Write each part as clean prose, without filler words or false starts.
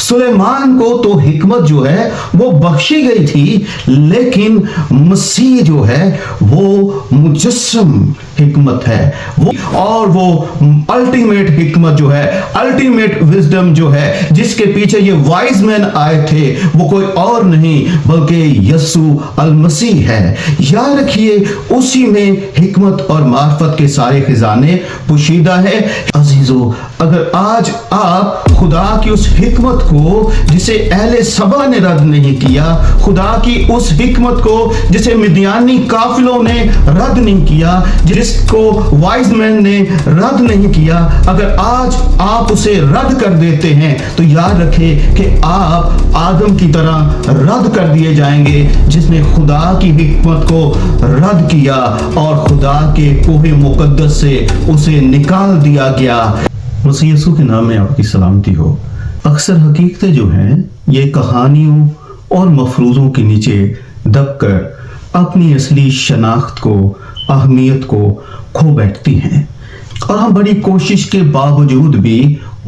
सुलेमान को तो हिकमत जो है वो बख्शी गई थी, लेकिन मसीह जो है वो मुजस्सम हिकमत है, और वो अल्टीमेट हिकमत जो है, अल्टीमेट विजडम जो है, जिसके पीछे ये वाइज मैन आए थे, वो कोई और नहीं बल्कि यीशु अल मसीह है। याद रखिए, उसी में हिकमत और मार्फत के सारे खजाने पोशीदा है। अजीजों, अगर आज आप खुदा की उस हिकमत को जिसे अहले सबा ने रद्द नहीं किया, खुदा की उस हिकमत को जिसे मिद्यानी काफिलों ने रद्द नहीं किया, जिसको वाइज मैन ने रद्द नहीं किया, अगर आज आप उसे रद्द कर देते हैं तो याद रखें कि आप आदम की तरह रद्द कर दिए जाएंगे, जिसने खुदा की हिकमत को रद्द किया और खुदा के कोहे मुकद्दस से उसे निकाल दिया गया। मसीह यीशु के नाम में आपकी सलामती हो। अक्सर हकीकतें जो हैं ये कहानियों और मफरूज़ों के नीचे दबकर अपनी असली शनाख्त को, अहमियत को खो बैठती हैं, और हम बड़ी कोशिश के बावजूद भी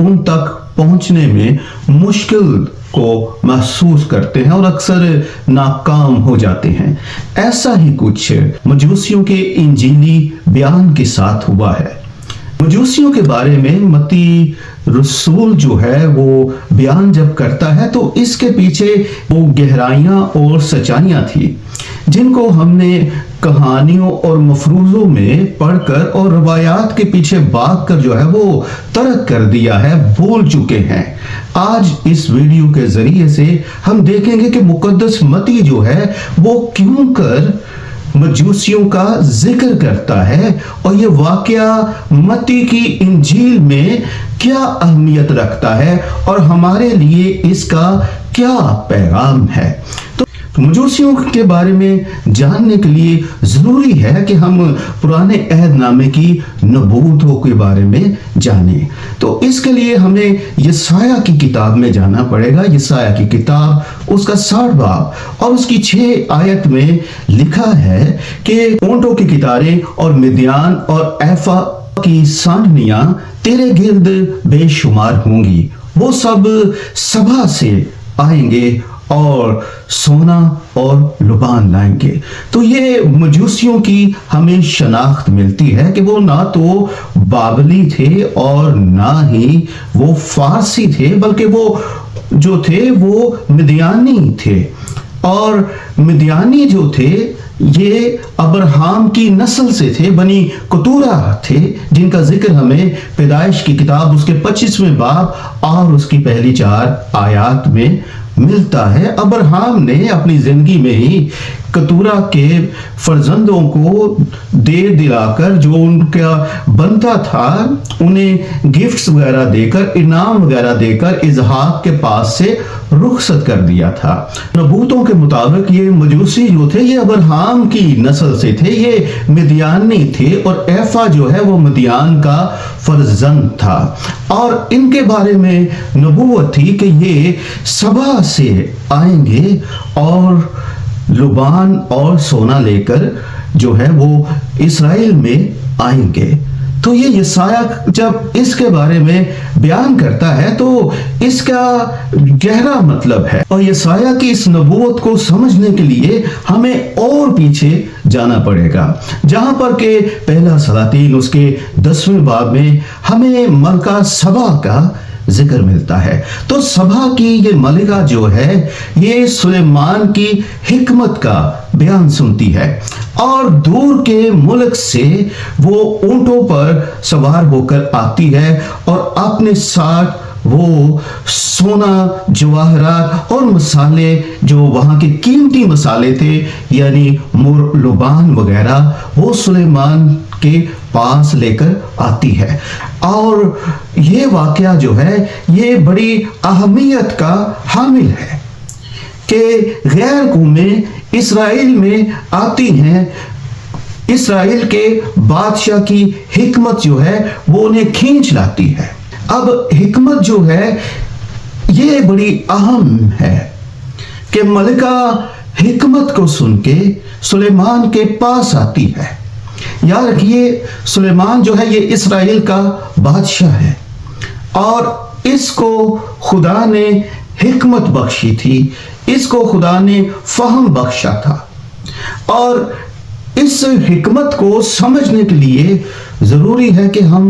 उन तक पहुंचने में मुश्किल को महसूस करते हैं और अक्सर नाकाम हो जाते हैं। ऐसा ही कुछ मजूसियों के इंजीली बयान के साथ हुआ है। मजूसियों के बारे में मत्ती रसूल जो है वो बयान जब करता है तो इसके पीछे वो गहराइयां और सच्चाइयां थी, जिनको हमने कहानियों और मफरूज़ों में पढ़कर और रवायात के पीछे भागकर जो है वो तर्क कर दिया है, भूल चुके हैं। आज इस वीडियो के जरिए से हम देखेंगे कि मुकद्दस मत्ती जो है वो क्यों कर मजूसियों का जिक्र करता है, और ये वाकया मत्ती की इंजील में क्या अहमियत रखता है और हमारे लिए इसका क्या पैगाम है। तो मजूसियों के बारे में जानने के लिए जरूरी है कि हम पुराने अहदनामे की नबूवतों के बारे में जानें। तो इसके लिए हमें यशाया की किताब में जाना पड़ेगा। यशाया की किताब उसका 60 बाब और उसकी 6 आयत में लिखा है कि ऊंटों की कितारें और मिद्यान और एफा की सांडनियां तेरे गिर्द बेशुमार होंगी, वो सब सभा से आएंगे और सोना और लुबान लाएंगे। तो ये मजूसियों की हमें शनाख्त मिलती है कि वो ना तो बाबली थे और ना ही वो फारसी थे, बल्कि वो जो थे वो मिद्यानी थे, और मिद्यानी जो थे ये अब्राहम की नस्ल से थे, बनी कतूरा थे, जिनका जिक्र हमें पैदाइश की किताब उसके 25वें बाब और उसकी पहली 4 आयत में मिलता है। अब्राहम ने अपनी जिंदगी में ही कतूरा के फर्जंदों को दे दिलाकर जो उनका बनता था उन्हें गिफ्ट्स वगैरह देकर, इनाम वगैरह देकर इजहाक के पास से रुखसत कर दिया था। नबूतों के मुताबिक ये मजूसी जो थे ये अब्राहम की नस्ल से थे, ये मिद्यानी थे, और एफा जो है वो मिद्यान का फर्जंद था, और इनके बारे में नबूवत थी कि ये सभा से आएंगे और लुबान और सोना लेकर जो है वो इस्राएल में आएंगे। तो ये यशाया जब इसके बारे में बयान करता है तो इसका गहरा मतलब है, और यशाया की इस नबूवत को समझने के लिए हमें और पीछे जाना पड़ेगा, जहां पर के पहला सलातीन उसके 10वें बाब में हमें मलका सबा का जिक्र मिलता है। तो सभा की ये मलिका जो है ये सुलेमान की हिकमत का बयान सुनती है, और दूर के मुल्क से वो ऊंटों पर सवार होकर आती है, और अपने साथ वो सोना, जवाहरात और मसाले, जो वहां के कीमती मसाले थे यानी मुर, लुबान वगैरह, वो सुलेमान के पास लेकर आती है। और ये वाकया जो है ये बड़ी अहमियत का हामिल है कि गैर कौमें इस्राएल में आती हैं, इस्राएल के बादशाह की हिकमत जो है वो उन्हें खींच लाती है। अब हिकमत जो है ये बड़ी अहम है कि मलिका हिकमत को सुन के सुलेमान के पास आती है। याद रखिए, सुलेमान जो है ये इस्राएल का बादशाह है, और इसको खुदा ने حکمت بخشی تھی، اس کو خدا نے فہم بخشا تھا، اور اس حکمت کو سمجھنے کے لیے ضروری ہے کہ ہم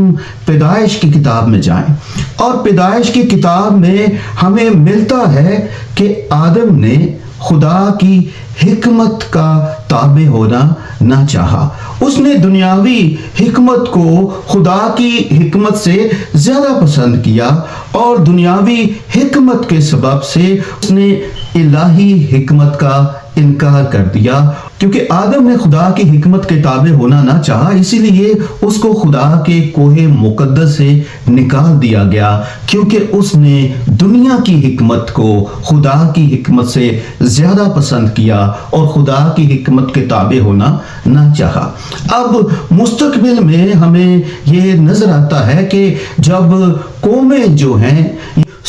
پیدائش کی کتاب میں جائیں، اور پیدائش کی کتاب میں ہمیں ملتا ہے کہ آدم نے خدا کی حکمت کا تابع ہونا نہ چاہا۔ اس نے دنیاوی حکمت کو خدا کی حکمت سے زیادہ پسند کیا، اور دنیاوی حکمت کے سبب سے اس نے الہی حکمت کا انکار کر دیا۔ کیونکہ آدم نے خدا کی حکمت کے تابع ہونا نہ چاہا، اسی لیے اس کو خدا کے کوہ مقدس سے نکال دیا گیا، کیونکہ اس نے دنیا کی حکمت کو خدا کی حکمت سے زیادہ پسند کیا اور خدا کی حکمت کے تابع ہونا نہ چاہا۔ اب مستقبل میں ہمیں یہ نظر آتا ہے کہ جب قومیں جو ہیں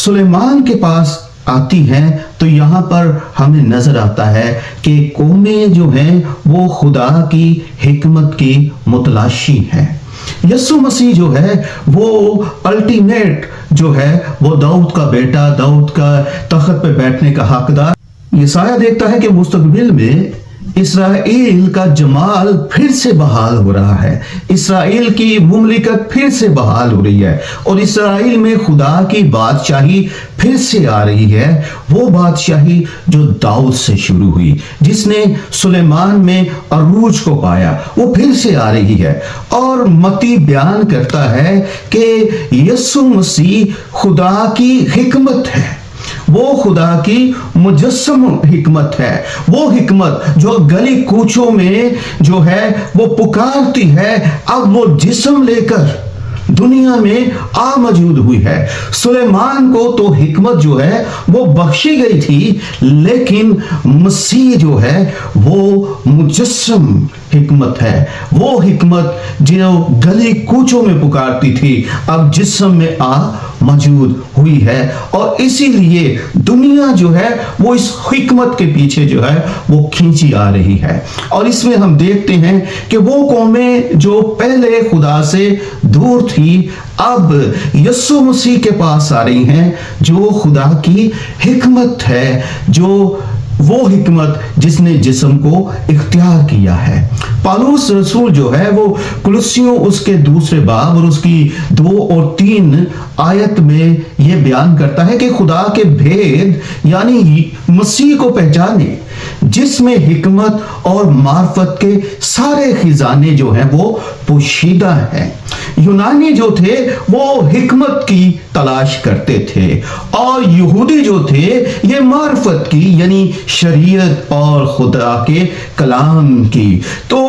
سلیمان کے پاس آتی ہیں تو یہاں پر ہمیں نظر آتا ہے کہ قومیں جو ہیں وہ خدا کی حکمت کی متلاشی ہیں۔ یسوع مسیح جو ہے وہ الٹیمیٹ جو ہے وہ داؤد کا بیٹا، داؤد کا تخت پہ بیٹھنے کا حقدار۔ یسایہ دیکھتا ہے کہ مستقبل میں اسرائیل کا جمال پھر سے بحال ہو رہا ہے، اسرائیل کی مملکت پھر سے بحال ہو رہی ہے، اور اسرائیل میں خدا کی بادشاہی پھر سے آ رہی ہے، وہ بادشاہی جو داؤد سے شروع ہوئی، جس نے سلیمان میں عروج کو پایا، وہ پھر سے آ رہی ہے۔ اور متی بیان کرتا ہے کہ یسوع مسیح خدا کی حکمت ہے، وہ خدا کی مجسم حکمت ہے، وہ حکمت جو گلی کوچوں میں جو ہے وہ پکارتی ہے، اب وہ جسم لے کر دنیا میں آ موجود ہوئی ہے۔ سلیمان کو تو حکمت جو ہے وہ بخشی گئی تھی، لیکن مسیح جو ہے وہ مجسم حکمت ہے، وہ حکمت جو گلی کوچوں میں پکارتی تھی اب جسم میں آ موجود ہوئی ہے، اور اسی لیے دنیا جو ہے وہ اس حکمت کے پیچھے جو ہے وہ کھینچی آ رہی ہے۔ اور اس میں ہم دیکھتے ہیں کہ وہ قومیں جو پہلے خدا سے دور تھی اب یسوع مسیح کے پاس آ رہی ہیں، جو خدا کی حکمت ہے، جو وہ حکمت جس نے جسم کو اختیار کیا ہے۔ پالوس رسول جو ہے وہ کولوسیوں اس کے 2 باب اور اس کی 2 اور 3 آیت میں یہ بیان کرتا ہے کہ خدا کے بھید یعنی مسیح کو پہچانے، جس میں حکمت اور معرفت کے سارے خزانے جو ہیں وہ پوشیدہ ہیں۔ یونانی جو تھے وہ حکمت کی تلاش کرتے تھے، اور یہودی جو تھے یہ معرفت کی یعنی شریعت اور خدا کے کلام کی۔ تو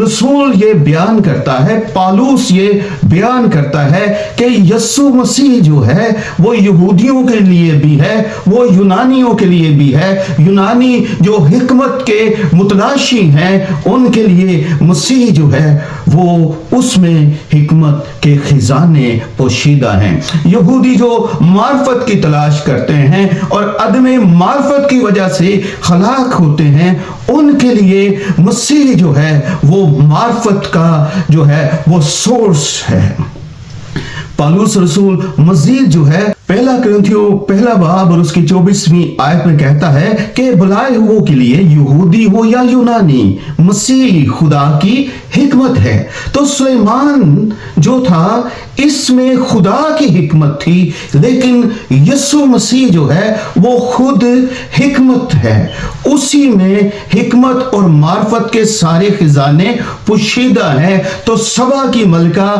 رسول یہ بیان کرتا ہے، پالوس یہ بیان کرتا ہے کہ یسوع مسیح جو ہے وہ یہودیوں کے لیے بھی ہے، وہ یونانیوں کے لیے بھی ہے۔ یونانی جو حکمت کے متلاشی ہیں ان کے لیے مسیح جو ہے وہ اس میں حکمت کے خزانے پوشیدہ ہیں۔ یہودی جو معرفت کی تلاش کرتے ہیں اور عدم معرفت کی وجہ سے ہلاک ہوتے ہیں، ان کے لیے مسیح جو ہے وہ معرفت کا جو ہے وہ سورس ہے۔ پالوس رسول مزید جو ہے 1 کرنتھیوں 1 باب اور اس کی 24ویں آیت میں کہتا ہے کہ بلائے ہوئے کے لیے یہودی ہو یا یونانی، مسیح خدا کی حکمت ہے۔ تو سلیمان جو تھا اس میں خدا کی حکمت تھی، لیکن یسوع مسیح جو ہے وہ خود حکمت ہے، اسی میں حکمت اور معرفت کے سارے خزانے پوشیدہ ہیں۔ تو سبا کی ملکہ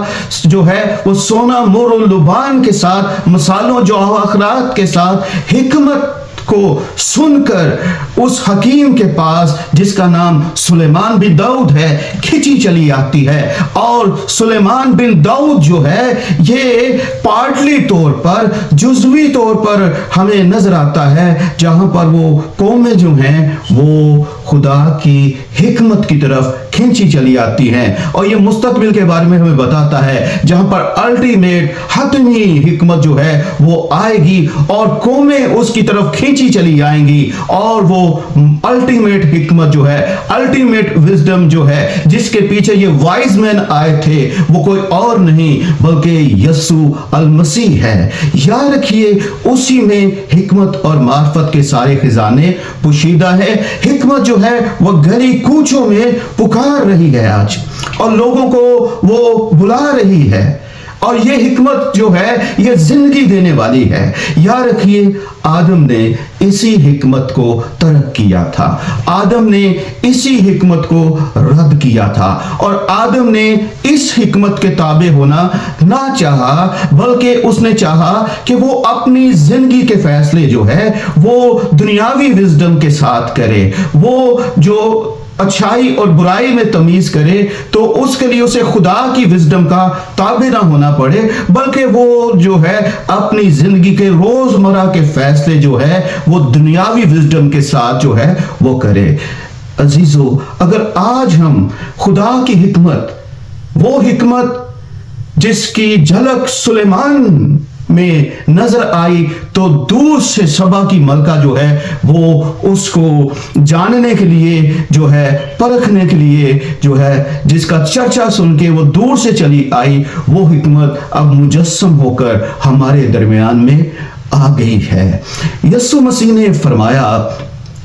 جو ہے وہ سونا مور و لبان کے ساتھ، مصالوں جواہرات کے ساتھ حکمت کو سن کر اس حکیم کے پاس جس کا نام سلیمان بن داؤد ہے کھچی چلی آتی ہے۔ اور سلیمان بن داؤد جو ہے یہ پارٹلی طور پر، جزوی طور پر ہمیں نظر آتا ہے، جہاں پر وہ قومیں جو ہیں وہ खुदा की हिकमत की तरफ खींची चली आती हैं। और ये मुस्तकबिल के बारे में हमें बताता है, जहां पर अल्टीमेट हतमी हिकमत जो है वो आएगी और कौमें उसकी तरफ खींची चली आएंगी। और वो अल्टीमेट हिकमत जो है, अल्टीमेट विजडम जो है, जिसके पीछे ये वाइज मैन आए थे, वो कोई और नहीं बल्कि यस्सु अल मसीह है। याद रखिए, उसी में हिकमत और मार्फत के सारे खजाने पोशीदा है। हिकमत जो है वो गली कूचों में पुकार रही है आज, और लोगों को वो बुला रही है। और ये हिकमत जो है ये जिंदगी देने वाली है। याद रखिए, आदम ने इसी हिकमत को तर्क किया था, आदम ने इसी हिकमत को रद्द किया था, और आदम ने इस हिकमत के ताबे होना ना चाहा, बल्कि उसने चाहा कि वो अपनी जिंदगी के फैसले जो है वो दुनियावी विजडम के साथ करे, वो जो अच्छाई और बुराई में तमीज करे, तो उसके लिए उसे खुदा की विजडम का ताबे ना होना पड़े, बल्कि वो जो है अपनी जिंदगी के रोजमर्रा के फैसले जो है वो दुनियावी विजडम के साथ जो है वो करे। अजीजों, अगर आज हम खुदा की हिकमत, वो हिकमत जिसकी झलक सुलेमान में नजर आई, तो दूर से सबा की मलका जो है वो उसको जानने के लिए जो है, परखने के लिए जो है, जिसका चर्चा सुन के वो दूर से चली आई, वो हिकमत अब मुजस्सम होकर हमारे दरमियान में आ गई है। यीशु मसीह ने फरमाया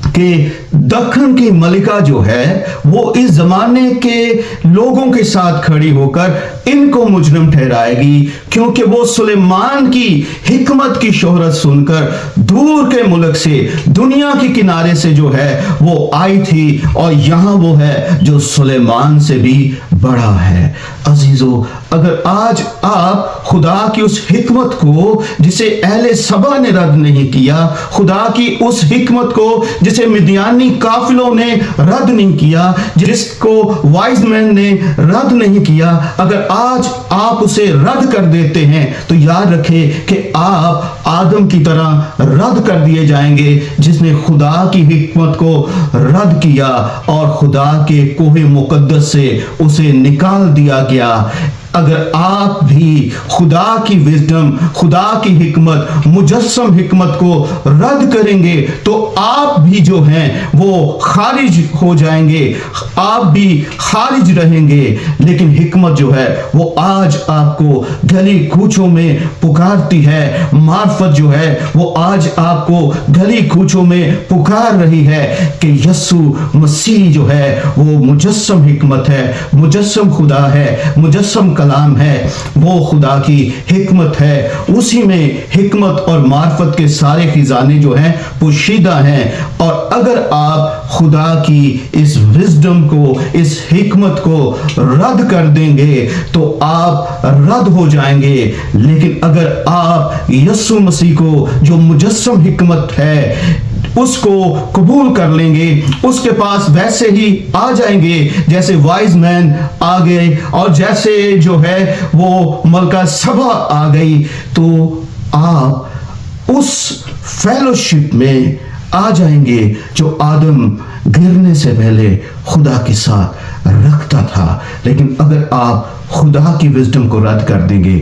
कि दखन की मलिका जो है वो इस जमाने के लोगों के साथ खड़ी होकर इनको मुजरिम ठहराएगी, क्योंकि वो सुलेमान की हिकमत की शोहरत सुनकर दूर के मुल्क से, दुनिया के किनारे से जो है वो आई थी, और यहां वो है जो सुलेमान से भी बड़ा है। अजीजों, अगर आज आप खुदा की उस हिकमत को जिसे अहले सबा ने रद्द नहीं किया, खुदा की उस हिकमत को जिसे मिद्यानी काफिलों ने रद्द नहीं किया, जिसको वाइज मैन ने रद्द नहीं किया, अगर आज आप उसे रद्द कर देते हैं, तो याद रखें कि आप आदम की तरह रद्द कर दिए जाएंगे, जिसने खुदा की हिकमत को रद्द किया और खुदा के कोहे मुकद्दस से उसे निकाल दिया गया। अगर आप भी खुदा की विजडम, खुदा की हिकमत, मुजस्सम हिकमत को रद्द करेंगे, तो आप भी जो हैं वो खारिज हो जाएंगे, आप भी खारिज रहेंगे। लेकिन हिकमत जो है वो आज आपको गली कूचों में पुकारती है, मार्फत जो है वो आज आपको गली कूचों में पुकार रही है कि यस्सु मसीह जो है वो मुजस्सम हिकमत है, मुजस्सम खुदा है, मुजस्सम कलाम है, वो खुदा की हिकमत है। उसी में हिकमत और मार्फत के सारे खजाने जो हैं पोशीदा हैं। और अगर आप खुदा की इस विजडम को, इस हिकमत को रद्द कर देंगे तो आप रद्द हो जाएंगे। लेकिन अगर आप यीशु मसीह को जो मुजस्सम हिकमत है उसको कबूल कर लेंगे, उसके पास वैसे ही आ जाएंगे जैसे वाइज मैन आ गए और जैसे जो है वो मलका सबा आ गई, तो आप उस फेलोशिप में आ जाएंगे जो आदम गिरने से पहले खुदा के साथ रखता था। लेकिन अगर आप खुदा की विजडम को रद्द कर देंगे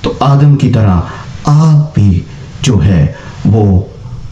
तो आदम की तरह आप भी जो है वो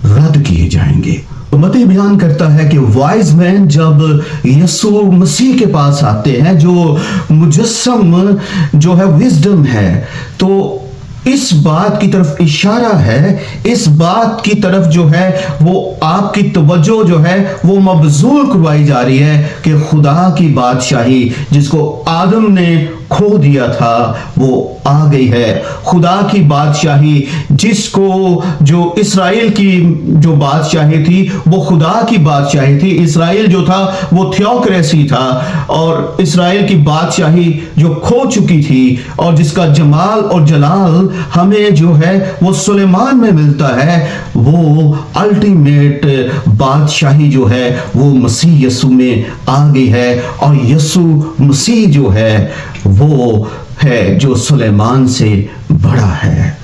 रद्द किए जाएंगे। तो मती बयान करता है कि वाइज मैन जब यीशु मसीह के पास आते हैं, जो मुजस्सम जो है विजडम है, तो इस बात की तरफ इशारा है, इस बात की तरफ जो है वो आपकी तवज्जो जो है वो मबजूल करवाई जा रही है कि खुदा की बादशाही जिसको आदम ने खो दिया था वो आ गई है। खुदा की बादशाही जिसको, जो इसराइल की जो बादशाही थी वो खुदा की बादशाही थी। इसराइल जो था वो थियोक्रेसी था, और इसराइल की बादशाही जो खो चुकी थी और जिसका जमाल और जलाल हमें जो है वो सुलेमान में मिलता है, वो अल्टीमेट बादशाही जो है वो मसीह यीशु में आ गई है। और यीशु मसीह जो है वो है जो सुलेमान से बड़ा है।